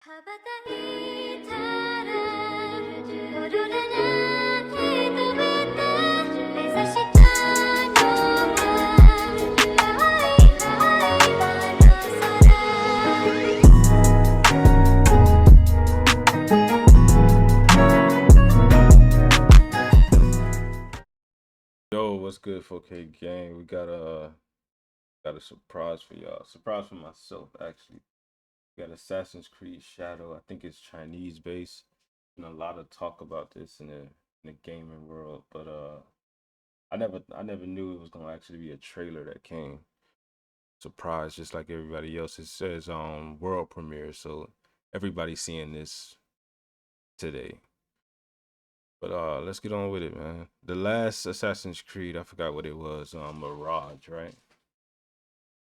羽ばたいたら踊れない飛べて目指したのは青い空Yo, what's good, 4K gang? We got a surprise for y'all. Surprise for myself, actually. We got Assassin's Creed Shadow. I think it's Chinese based. And a lot of talk about this in the gaming world, but I never knew it was gonna actually be a trailer that came. Surprise, just like everybody else. It says world premiere, so everybody's seeing this today. But let's get on with it, man. The last Assassin's Creed, I forgot what it was, Mirage, right?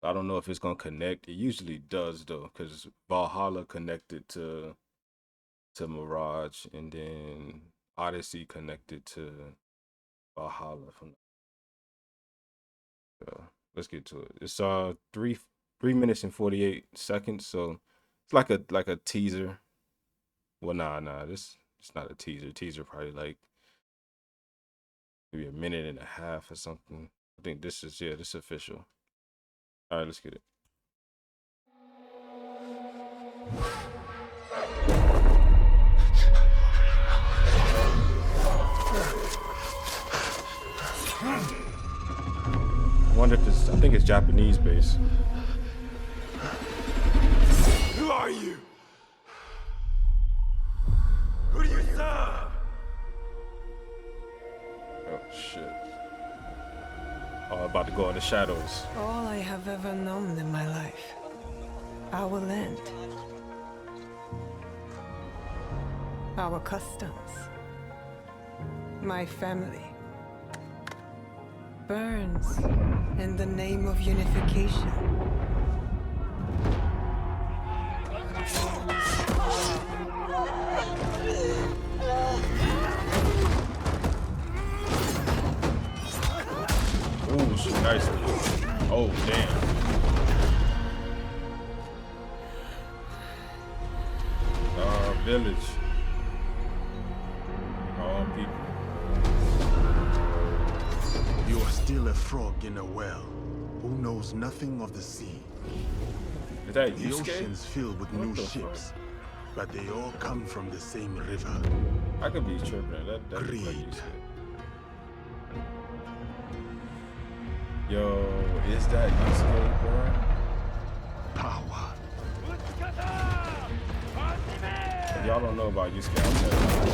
I don't know if it's gonna connect. It usually does though, because Valhalla connected to Mirage, and then Odyssey connected to Valhalla. From let's get to it. It's 3 minutes and 48 seconds, so it's like a teaser. Well, nah, this it's not a teaser. Teaser probably like maybe a minute and a half or something. I think this is this official. All right, let's get it. I wonder if it's. I think it's Japanese based. Who are you? Who do you serve? Oh shit! Oh, about to go in the shadows. All I have ever known in my life. Our land. Our customs. My family. Burns in the name of unification. Ooh, she nice. Oh damn. Village. All people. You are still a frog in a well who knows nothing of the sea. Is that The Yusuke? ocean's filled with What new the ships, but they all come from the same river. I could be tripping. That looks like Greed. Yusuke. Yo, is that Yusuke, bro? Power. If y'all don't know about Yusuke, I'll tell you.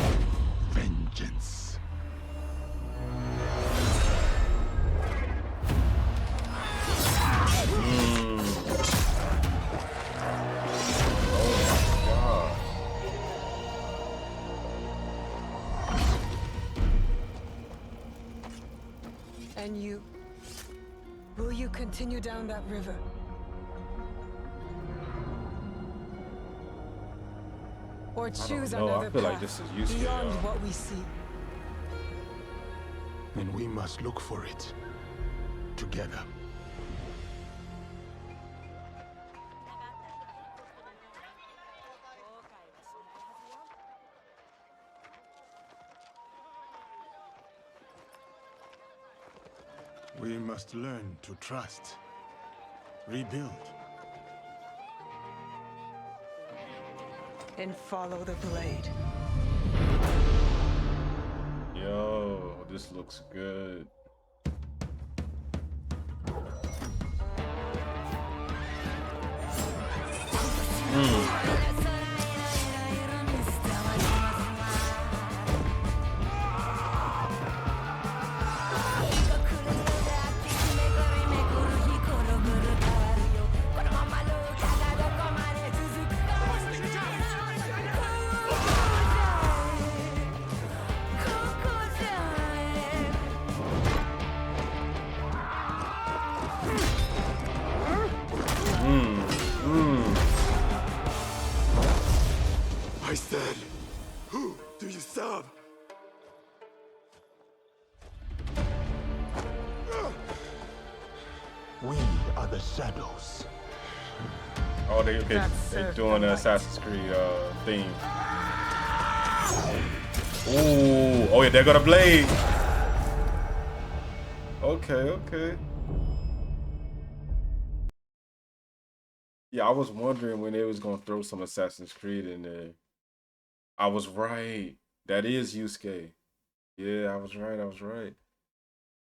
Vengeance. Oh my god. And you? Will you continue down that river? Or choose know. I another feel path like this is Yusuke, beyond y'all. what we see? And we must look for it together. We must learn to trust, rebuild. And follow the blade. Yo, this looks good. I said, who do you serve? We are the shadows. Oh, they That they served doing them the right. Assassin's Creed theme. Ooh, oh yeah, they got a blade. Okay, okay. Yeah, I was wondering when they was gonna throw some Assassin's Creed in there. I was right. That is Yusuke. Yeah, I was right. I was right.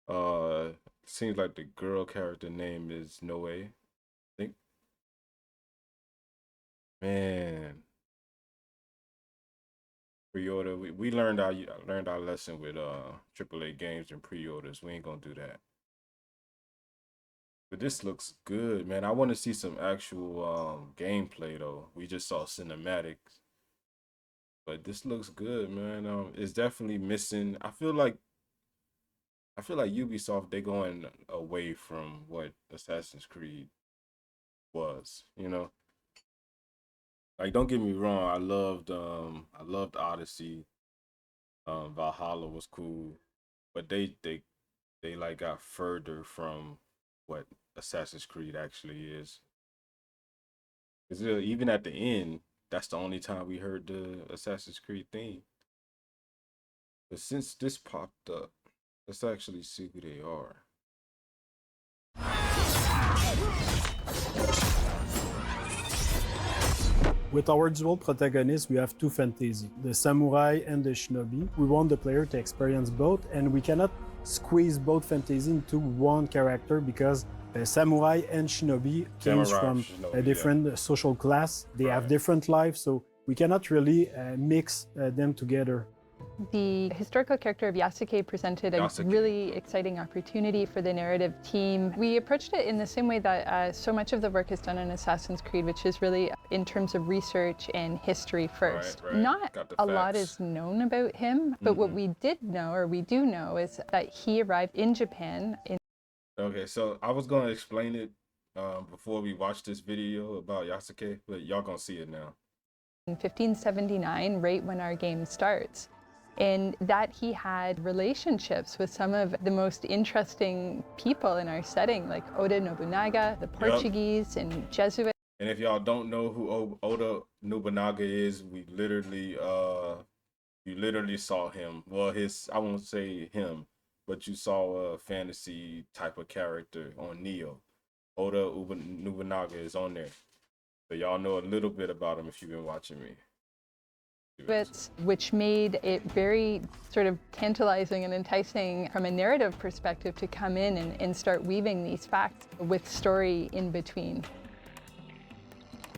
Uh, seems like the girl character name is Noe. I think. Man, pre-order. We learned our lesson with AAA games and pre-orders. We ain't gonna do that. But this looks good, man. I want to see some actual gameplay though. We just saw cinematics, but this looks good, man. It's definitely missing. I feel like Ubisoft they going away from what Assassin's Creed was, you know. Like don't get me wrong, I loved Odyssey. Valhalla was cool, but they like got further from what Assassin's Creed actually is. Cause even at the end, that's the only time we heard the Assassin's Creed theme. But since this popped up, let's actually see who they are. With our dual protagonists, we have two fantasy, the samurai and the shinobi. We want the player to experience both, and we cannot squeeze both fantasy into one character because samurai and shinobi came Samurai, from shinobi, a different social class. They have Right. different lives, so we cannot really mix them together. The historical character of Yasuke presented a Yasuke. really exciting opportunity for the narrative team. We approached it in the same way that so much of the work is done in Assassin's Creed, which is really in terms of research and history first. right. Not Got the a lot facts. is known about him, but what we did know, or we do know, is that he arrived in Japan in Okay, so I was gonna explain it before we watch this video about Yasuke, but y'all gonna see it now. 1579, right when our game starts. And that he had relationships with some of the most interesting people in our setting, like Oda Nobunaga, the Portuguese, and Jesuit. And if y'all don't know who Oda Nobunaga is, you literally saw him. Well, I won't say him, but you saw a fantasy type of character on Neo. Oda Nobunaga is on there. So y'all know a little bit about him if you've been watching me. Which made it very sort of tantalizing and enticing from a narrative perspective to come in and start weaving these facts with story in between.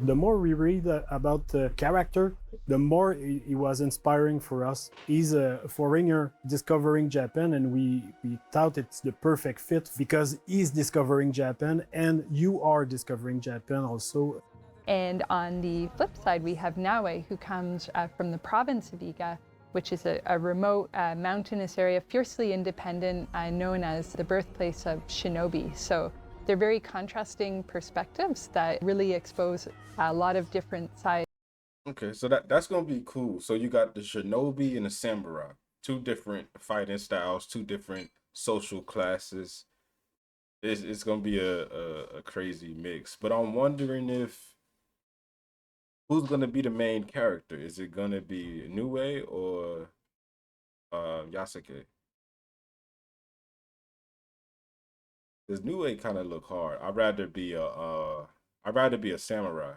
The more we read about the character, the more he was inspiring for us. He's a foreigner discovering Japan, and we thought it's the perfect fit because he's discovering Japan and you are discovering Japan also. And on the flip side, we have Naue, who comes from the province of Iga, which is a remote mountainous area, fiercely independent, known as the birthplace of shinobi. So they're very contrasting perspectives that really expose a lot of different sides. Okay, so that's gonna be cool. So you got the shinobi and the samurai, two different fighting styles, two different social classes. It's gonna be a crazy mix. But I'm wondering if who's gonna be the main character? Is it gonna be Nue or Yasuke? Because Nue kind of look hard. I'd rather be a samurai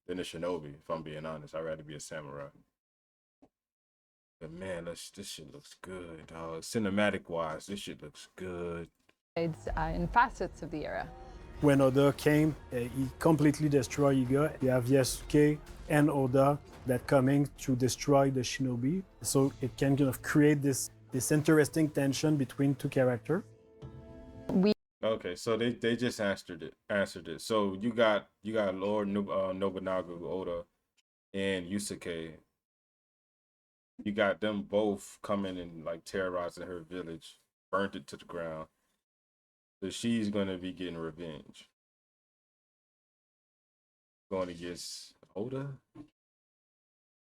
than a shinobi. If I'm being honest, I'd rather be a samurai. But man, this shit looks good. Cinematic wise, this shit looks good. In facets of the era. When Oda came, he completely destroyed Iga. You have Yasuke and Oda that coming to destroy the shinobi. So it can kind of create this interesting tension between two characters. Okay, so they just answered it. So you got Lord Nobunaga Oda and Yusuke. You got them both coming and like terrorizing her village, burnt it to the ground. So she's gonna be getting revenge. Going against Oda.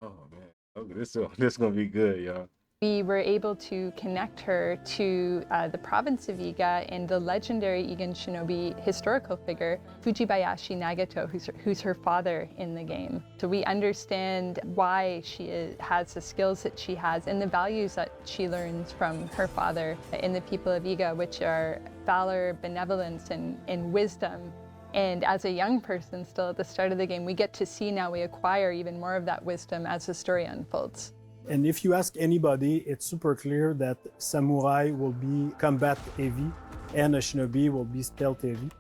Oh man, okay, this gonna be good, y'all. We were able to connect her to the province of Iga and the legendary Igan shinobi historical figure, Fujibayashi Nagato, who's her father in the game. So we understand why she has the skills that she has and the values that she learns from her father in the people of Iga, which are valor, benevolence, and wisdom. And as a young person still at the start of the game, we get to see now we acquire even more of that wisdom as the story unfolds. And if you ask anybody, it's super clear that samurai will be combat heavy and a shinobi will be stealth heavy.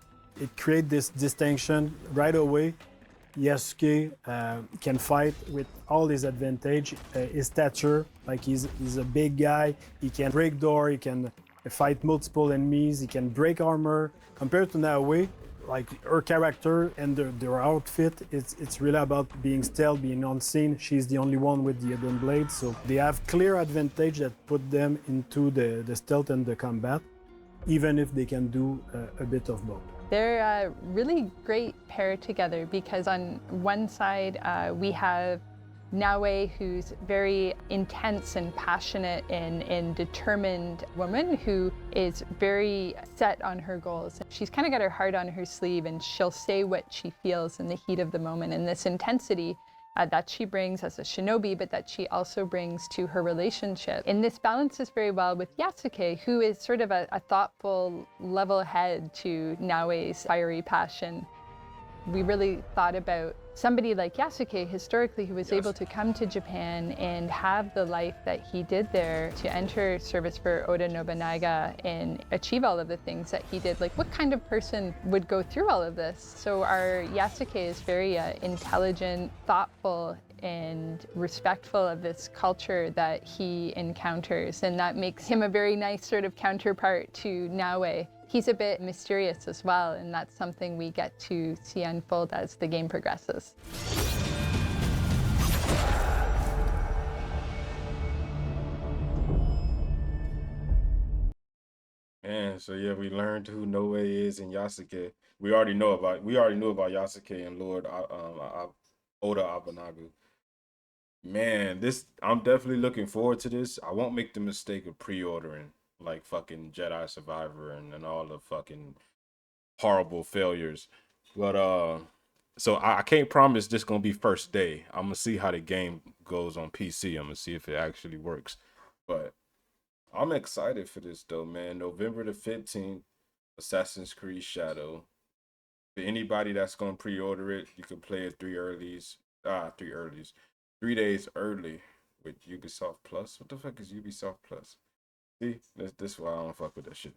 It creates this distinction right away. Yasuke can fight with all his advantage, his stature, like he's a big guy, he can break door, he can fight multiple enemies, he can break armor. Compared to Naoe, like her character and their outfit, it's really about being stealth, being unseen. She's the only one with the hidden blade, so they have clear advantage that put them into the stealth and the combat, even if they can do a bit of both. They're a really great pair together because on one side we have Naoe, who's very intense and passionate and determined woman who is very set on her goals. She's kind of got her heart on her sleeve and she'll say what she feels in the heat of the moment. And this intensity that she brings as a shinobi, but that she also brings to her relationship. And this balances very well with Yasuke, who is sort of a thoughtful, level head to Naoe's fiery passion. We really thought about somebody like Yasuke historically who was able to come to Japan and have the life that he did there, to enter service for Oda Nobunaga and achieve all of the things that he did. Like, what kind of person would go through all of this? So our Yasuke is very intelligent, thoughtful, and respectful of this culture that he encounters, and that makes him a very nice sort of counterpart to Naoe. He's a bit mysterious as well, and that's something we get to see unfold as the game progresses. Man, so yeah, we learned who Noe is and Yasuke. We already knew about Yasuke and Lord Oda Nobunaga. Man, I'm definitely looking forward to this. I won't make the mistake of pre-ordering like fucking Jedi Survivor and all the fucking horrible failures. But so I can't promise this gonna be first day. I'm gonna see how the game goes on PC. I'm gonna see if it actually works. But I'm excited for this though, man. November the 15th, Assassin's Creed Shadow. For anybody that's gonna pre-order it, you can play it 3 days early with Ubisoft Plus. What the fuck is Ubisoft Plus? See, this why I don't fuck with that shit.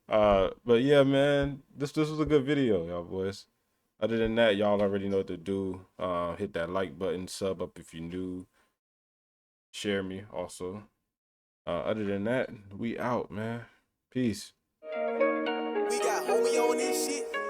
But yeah, man, this was a good video, y'all boys. Other than that, y'all already know what to do. Hit that like button, sub up if you're new, share me also. Other than that, we out, man. Peace. We got homie on this shit.